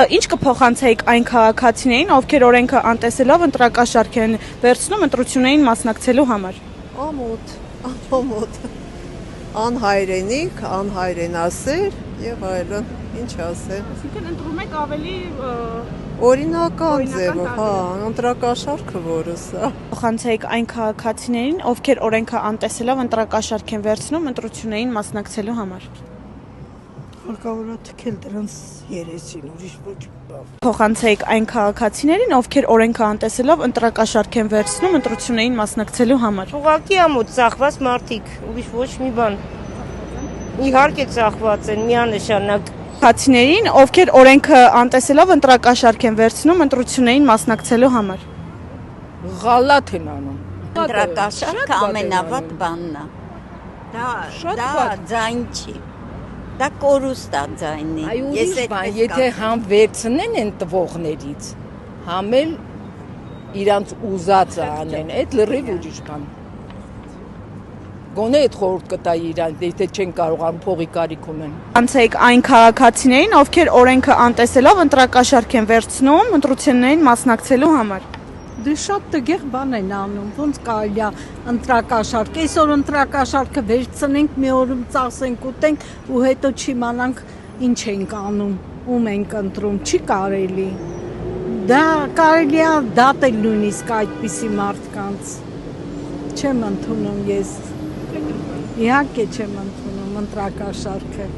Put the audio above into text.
Ինչ կփոխանցեիք այն քաղաքացիներին, ովքեր օրենքը անտեսելով ընտրակաշառք են վերցնում ընտրություններին մասնակցելու համար։ Ամոթ, անհայրենիք, անհայրենասեր եւ այլն, ինչ ասեմ։ Այսինքն ընտրում եք ավելի Օրինական ձևով, հա, ընտրակաշառքը որը սա։ Փոխանցեիք այն քաղաքացիներին, ովքեր օրենքը անտեսելով ընտրակաշառք են վերցնում ընտրություններին մասնակցելու համար։ Հարկավոր է թքել դրանց երեսին, ուրիշ ոչ բան։ Փոխանցեիք այն քաղաքացիներին, ովքեր օրենքը անտեսելով ընտրակաշառք են վերցնում ընտրություններին մասնակցելու համար։ Ուղղակի ամոթ ծախված մարդիկ, ուրիշ ոչ մի բան։ Իհարկե ծախված են, միանշանակ։ Քաղաքացիներին, ովքեր օրենքը անտեսելով ընտրակաշառք են վերցնում ընտրություններին մասնակցելու համար։ Ղալաթ են անում։ Ընտրակաշառքը ամենավատ բանն է։ Դա ձայն չի։ Դա կորուստ է ձայնի։ Այ ուրիշ բան, եթե համ վերցնեն են տվողներից, համ էլ իրանց ուզածը անեն, այդ լրիվ ուրիշ բան։ Գոնե այդ խորհուրդ կտայի իրանց, եթե չեն կարողանում փողի կարիք ունեն։ Փոխանցեիք այն քաղաքացիներին, ովքեր օրենքը անտեսելով ընտրակաշառք են վերցնում ընտրություններին մասնակցելու համար։ Դե շատ տգեղ բան են անում, ոնց կարելի է ընտրակաշառք, այսօր ընտրակաշառքը վերցնենք, մի օրում ծախսենք, ուտենք ու հետո չիմանանք ինչ ենք անում, ում ենք ընտրում, չի կարելի։ Դա կարելի է դատել նույնիսկ այդպիսի մարդկանց։ Չեմ ընդունում ես։ Իհարկե չեմ ընդունում ընտրակաշառքը։